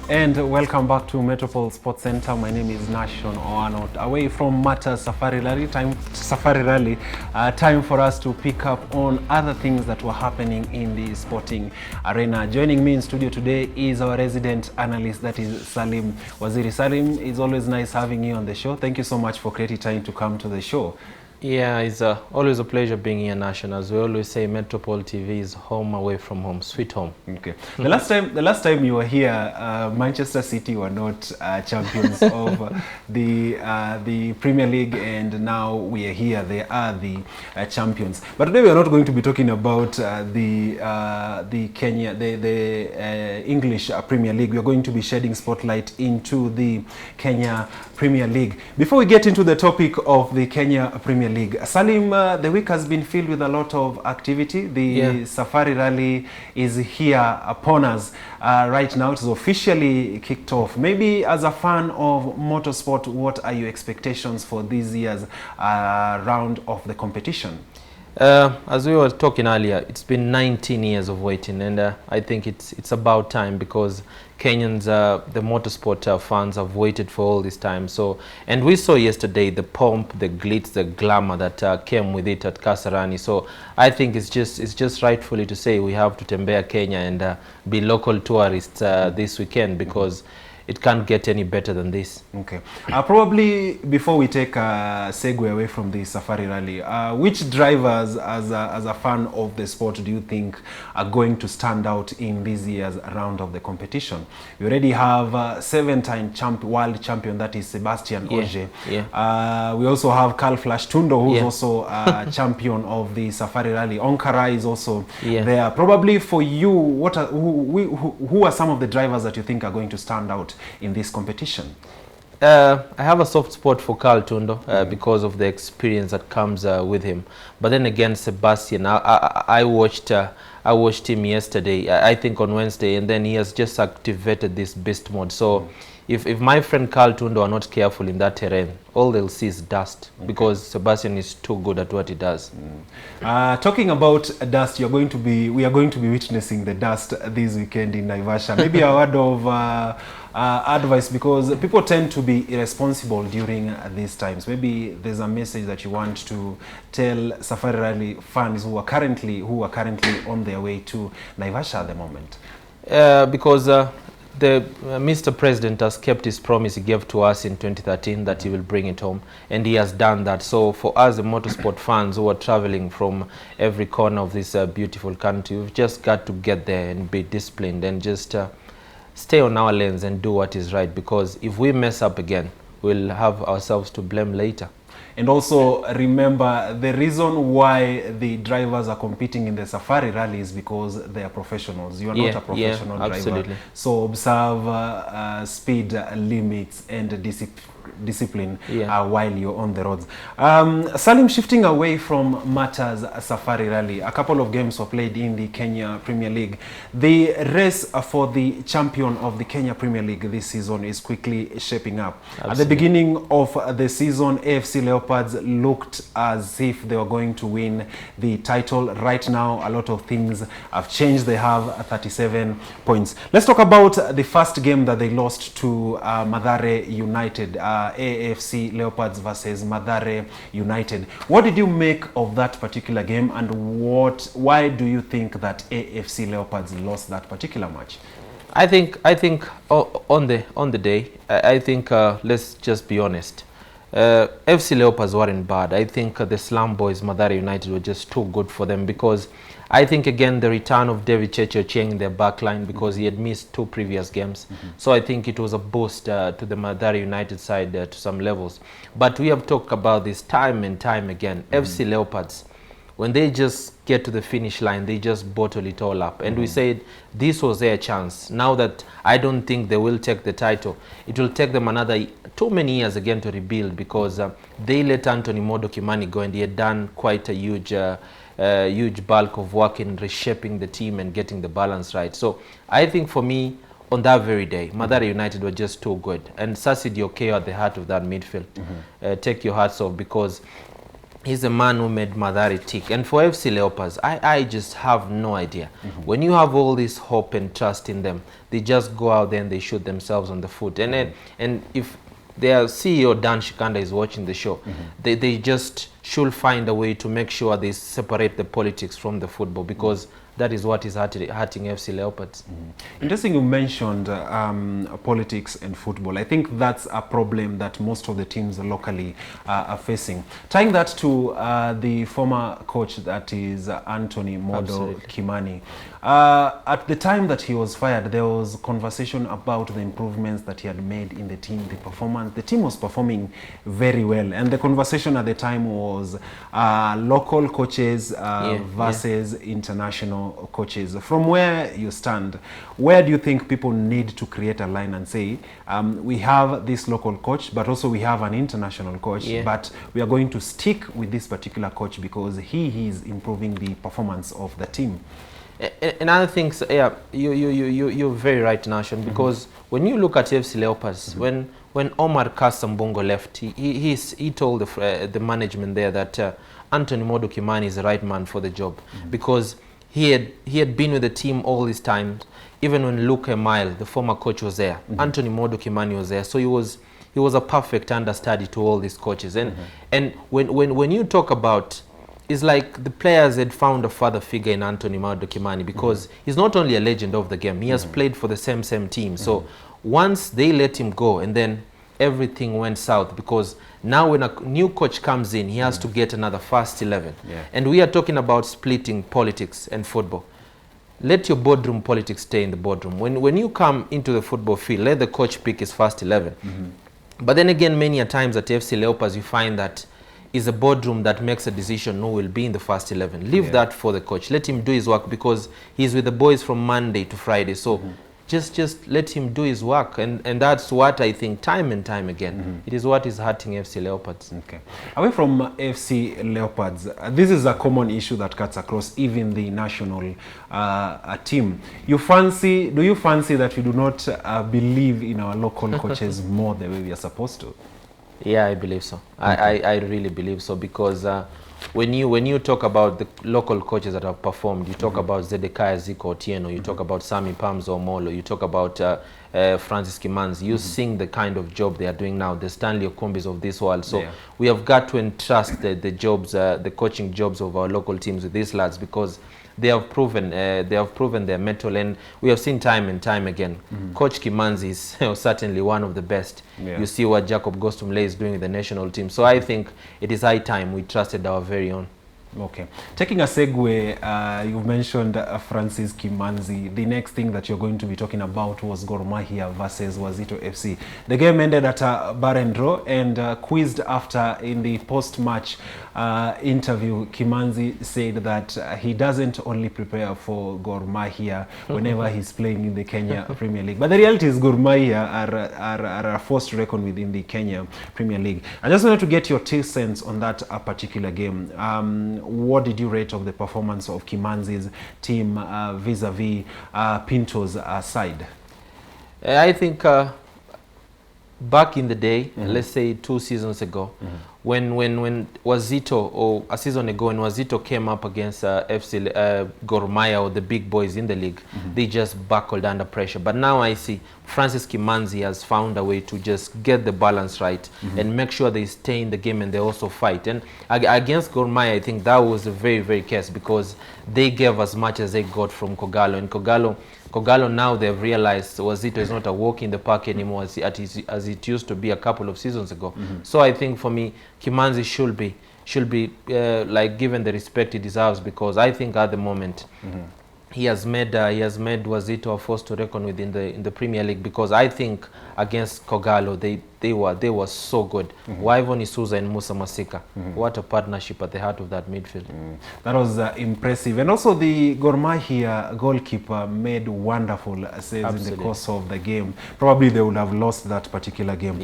And welcome back to Metropol Sports Center. My name is Nashon Oano. Away from Matters Safari Rally, time for us to pick up on other things that were happening in the sporting arena. Joining me in studio today is our resident analyst, that is Salim Waziri. Salim, it's always nice having you on the show. Thank you so much for creating time to come to the show. Yeah, it's always a pleasure being here, Nation. As we always say, Metropol TV is home away from home, sweet home. Okay. The last time you were here, Manchester City were not champions of the Premier League, and now we are here. They are the champions. But today we are not going to be talking about the English Premier League. We are going to be shedding spotlight into the Kenya Premier League. Before we get into the topic of the Kenya Premier League, Salim, the week has been filled with a lot of activity. The Safari Rally is here upon us right now. It is officially kicked off. Maybe as a fan of motorsport, what are your expectations for this year's round of the competition? As we were talking earlier, it's been 19 years of waiting, and I think it's about time, because Kenyans, the motorsport fans, have waited for all this time. So, and we saw yesterday the pomp, the glitz, the glamour that came with it at Kasarani. So I think it's just rightfully to say we have to tembea Kenya and be local tourists this weekend, because it can't get any better than this. Okay. Probably before we take a segue away from the Safari Rally, which drivers, as a fan of the sport, do you think are going to stand out in this year's round of the competition? We already have seven-time world champion, that is Sebastian Ogier. We also have Carl Flash Tundo, who's also a champion of the Safari Rally. Onkara is also there. Probably for you, who are some of the drivers that you think are going to stand out in this competition? I have a soft spot for Carl Tundo because of the experience that comes with him. But then again, Sebastian, I watched him yesterday, I think on Wednesday, and then he has just activated this beast mode. So if my friend Carl Tundo are not careful in that terrain, all they'll see is dust, because Sebastian is too good at what he does. Talking about dust, we are going to be witnessing the dust this weekend in Naivasha. Maybe a word of advice, because people tend to be irresponsible during these times. Maybe there's a message that you want to tell Safari Rally fans who are currently on their way to Naivasha at the moment. Because the Mr. President has kept his promise he gave to us in 2013 that he will bring it home, and he has done that. So for us, the motorsport fans who are traveling from every corner of this beautiful country, we've just got to get there and be disciplined and just stay on our lanes and do what is right, because if we mess up again, we'll have ourselves to blame later. And also remember, the reason why the drivers are competing in the Safari Rally is because they are professionals. You are not a professional driver. Absolutely. So observe speed limits and discipline while you're on the roads. Salim, shifting away from matters Safari Rally, a couple of games were played in the Kenya Premier League. The race for the champion of the Kenya Premier League this season is quickly shaping up. Absolutely. At the beginning of the season, AFC Leopards looked as if they were going to win the title. Right now, a lot of things have changed. They have 37 points. Let's talk about the first game that they lost to Mathare United. AFC Leopards versus Mathare United. What did you make of that particular game, and why do you think that AFC Leopards lost that particular match? I think on the day, I think let's just be honest. FC Leopards weren't bad. I think the Slum Boys, Mathare United, were just too good for them, because I think, again, the return of David Cheche in their back line, because he had missed 2 previous games. So I think it was a boost to the Mathare United side to some levels. But we have talked about this time and time again. FC Leopards, when they just get to the finish line, they just bottle it all up. And we said this was their chance. Now that I don't think they will take the title, it will take them another too many years again to rebuild, because they let Anthony Modo Kimani go, and he had done quite a huge bulk of work in reshaping the team and getting the balance right. So I think for me, on that very day, Mathare United were just too good. And Sasi Diokeo at the heart of that midfield. Take your hats off, because He's a man who made Mathare tick. And for FC Leopards, I just have no idea. When you have all this hope and trust in them, they just go out there and they shoot themselves on the foot. And then, and if their CEO, Dan Shikanda, is watching the show, they just should find a way to make sure they separate the politics from the football, because that is what is hurting FC Leopards. Interesting you mentioned politics and football. I think that's a problem that most of the teams locally are facing. Tying that to the former coach, that is Anthony Modo Kimani. At the time that he was fired, there was conversation about the improvements that he had made in the team, the performance. The team was performing very well, and the conversation at the time was local coaches versus international coaches. From where you stand, where do you think people need to create a line and say, we have this local coach, but also we have an international coach, but we are going to stick with this particular coach because he is improving the performance of the team? Another thing, you're very right, Nation, because when you look at FC Leopards, when Omar Kasambongo left, he told the management there that Anthony Modo Kimani is the right man for the job, because he had been with the team all this time. Even when Luke Emile, the former coach, was there, Anthony Modo Kimani was there. So he was a perfect understudy to all these coaches. And when you talk about, it's like the players had found a father figure in Anthony Modo Kimani, because he's not only a legend of the game, he has played for the same team. So once they let him go, and then everything went south, because now when a new coach comes in, he has to get another first 11. And we are talking about splitting politics and football. Let your boardroom politics stay in the boardroom. When you come into the football field, let the coach pick his first 11. But then again, many a times at FC Leopards, you find that it's a boardroom that makes a decision who will be in the first 11. Leave that for the coach. Let him do his work, because he's with the boys from Monday to Friday. So just let him do his work, and that's what I think time and time again. It is what is hurting FC Leopards. Okay. Away from FC Leopards, this is a common issue that cuts across even the national team. Do you fancy that we do not believe in our local coaches more the way we are supposed to? Yeah, I believe so. I really believe so, because when you talk about the local coaches that have performed, you talk about Zedekiah Ziko Otieno, you talk about Sami Pamzo Omolo, you talk about Francis Kimanzi, you sing the kind of job they are doing now, the Stanley Okumbis of this world. So we have got to entrust the coaching jobs of our local teams with these lads, because they have proven their mettle, and we have seen time and time again. Coach Kimanzi is certainly one of the best. You see what Jacob Gostumle is doing with the national team. So I think it is high time we trusted our very own. Okay. Taking a segue, you mentioned Francis Kimanzi. The next thing that you're going to be talking about was Gor Mahia versus Wazito FC. The game ended at a barren draw, and quizzed after in the post-match interview, Kimanzi said that he doesn't only prepare for Gor Mahia whenever he's playing in the Kenya Premier League. But the reality is Gor Mahia are a force to reckon with in the Kenya Premier League. I just wanted to get your 2 cents on that particular game. What did you rate of the performance of Kimanzi's team vis-a-vis Pinto's side? I think back in the day, let's say 2 seasons ago, when Wazito, or a season ago, when Wazito came up against FC Gor Mahia, or the big boys in the league, they just buckled under pressure. But now I see Francis Kimanzi has found a way to just get the balance right and make sure they stay in the game and they also fight. And against Gor Mahia, I think that was a very, very case, because they gave as much as they got from Kogalo. And Kogalo now they've realized Wazito is not a walk in the park anymore as it used to be a couple of seasons ago. So I think for me, Kimanzi should be like given the respect he deserves, because I think at the moment he has made Wazito a force to reckon with in the Premier League, because I think against Kogalo they were so good. Wivon Isuza and Musa Masika, what a partnership at the heart of that midfield. That was impressive. And also the Gor Mahia goalkeeper made wonderful saves in the course of the game. Probably they would have lost that particular game.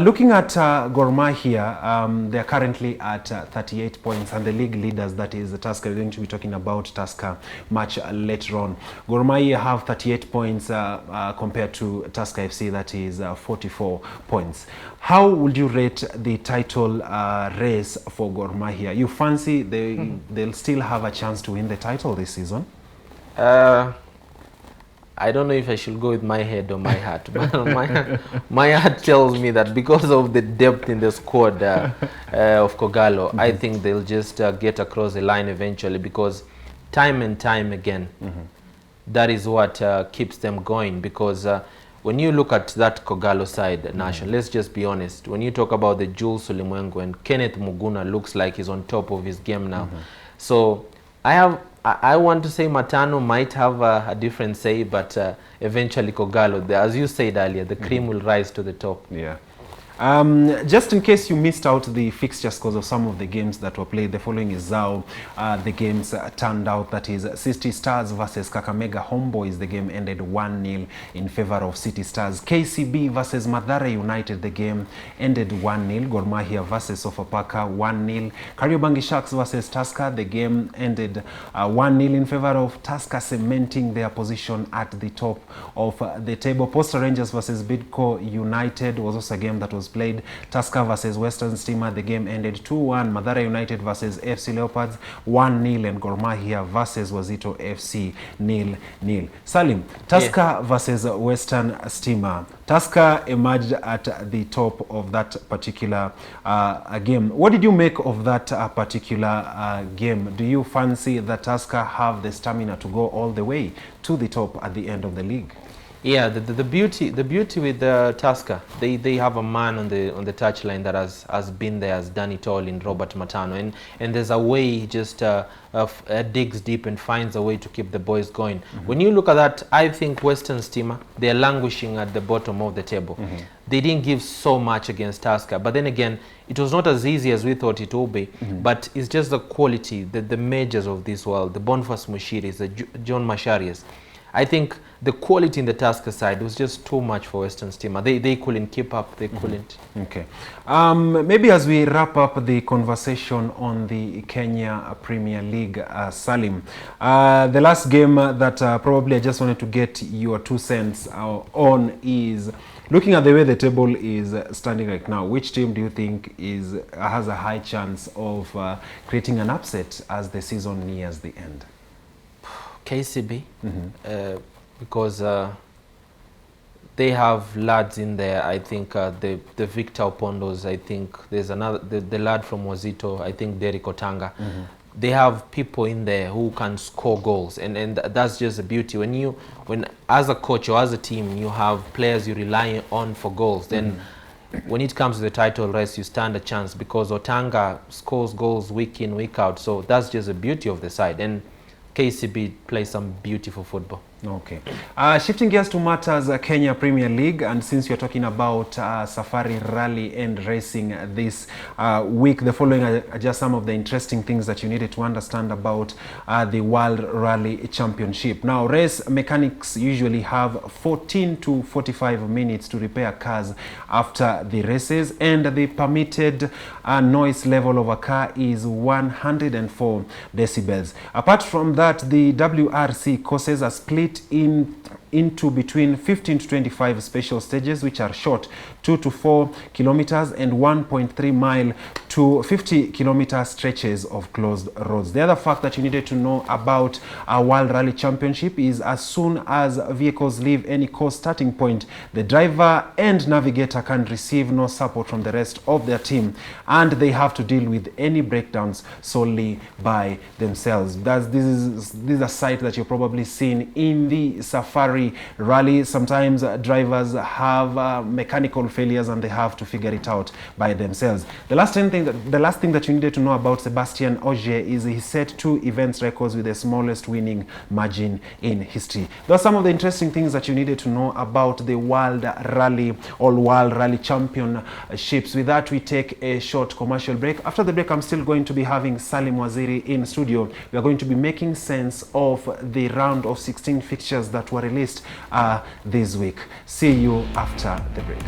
Looking at Gor Mahia, they are currently at 38 points, and the league leaders, that is the Tusker. We're going to be talking about Tusker much later on. Gor Mahia have 38 points compared to Tusker FC, that is 44 points. How would you rate the title race for Gor Mahia? You fancy they'll still have a chance to win the title this season? I don't know if I should go with my head or my heart. But my heart tells me that because of the depth in the squad of Kogalo, I think they'll just get across the line eventually, because time and time again, that is what keeps them going. Because when you look at that Kogalo side, Nation, let's just be honest. When you talk about the Jules Sulimwengu, and Kenneth Muguna looks like he's on top of his game now. So I want to say Matano might have a different say, but eventually Kogalo, as you said earlier, the cream will rise to the top. Yeah. Just in case you missed out the fixture scores of some of the games that were played, the following is how the games turned out. That is City Stars versus Kakamega Homeboys. The game ended 1-0 in favor of City Stars. KCB versus Mathare United. The game ended 1-0. Gor Mahia versus Sofapaka 1-0. Kariobangi Sharks versus Tusker. The game ended 1-0 in favor of Tusker, cementing their position at the top of the table. Posta Rangers versus Bidco United was also a game that was played. Tusker versus Western Steamer. The game ended 2-1. Mathare United versus FC Leopards 1-0, and Gor Mahia versus Wazito FC 0-0. Salim, Tusker versus Western Steamer. Tusker emerged at the top of that particular game. What did you make of that particular game? Do you fancy that Tusker have the stamina to go all the way to the top at the end of the league? Yeah, the beauty with Tusker, they have a man on the touchline that has been there, has done it all in Robert Matano, and there's a way he just digs deep and finds a way to keep the boys going. When you look at that, I think Western Steamer, they're languishing at the bottom of the table. They didn't give so much against Tusker, but then again, it was not as easy as we thought it would be. But it's just the quality, the majors of this world, the Boniface Mushiris, the John Masharias. I think the quality in the Tusker side was just too much for Western Steamer. They couldn't keep up. They couldn't. Okay. Maybe as we wrap up the conversation on the Kenya Premier League, Salim, the last game that probably I just wanted to get your 2 cents on is, looking at the way the table is standing right now, which team do you think has a high chance of creating an upset as the season nears the end? KCB, because they have lads in there. I think the Victor Opondos, I think there's another, the lad from Wazito, I think Derek Otanga. They have people in there who can score goals, and that's just the beauty. When as a coach or as a team, you have players you rely on for goals, then when it comes to the title race, you stand a chance, because Otanga scores goals week in, week out. So that's just the beauty of the side. And KCB plays some beautiful football. Okay. Shifting gears to matters Kenya Premier League, and since you're talking about Safari Rally and racing this week, the following are just some of the interesting things that you needed to understand about the World Rally Championship. Now, race mechanics usually have 14 to 45 minutes to repair cars after the races, and the permitted noise level of a car is 104 decibels. Apart from that, the WRC courses are split into between 15 to 25 special stages, which are short 2 to 4 kilometers and 1.3 mile to 50 kilometer stretches of closed roads. The other fact that you needed to know about our World Rally Championship is, as soon as vehicles leave any course starting point, the driver and navigator can receive no support from the rest of their team, and they have to deal with any breakdowns solely by themselves. This is a sight that you've probably seen in the Safari Rally. Sometimes drivers have mechanical failures and they have to figure it out by themselves. The last thing that you needed to know about Sebastian Ogier is he set 2 events records with the smallest winning margin in history. Those are some of the interesting things that you needed to know about the World Rally, All-World Rally Championships. With that, we take a short commercial break. After the break, I'm still going to be having Salim Waziri in studio. We are going to be making sense of the round of 16 fixtures that were released this week. See you after the break.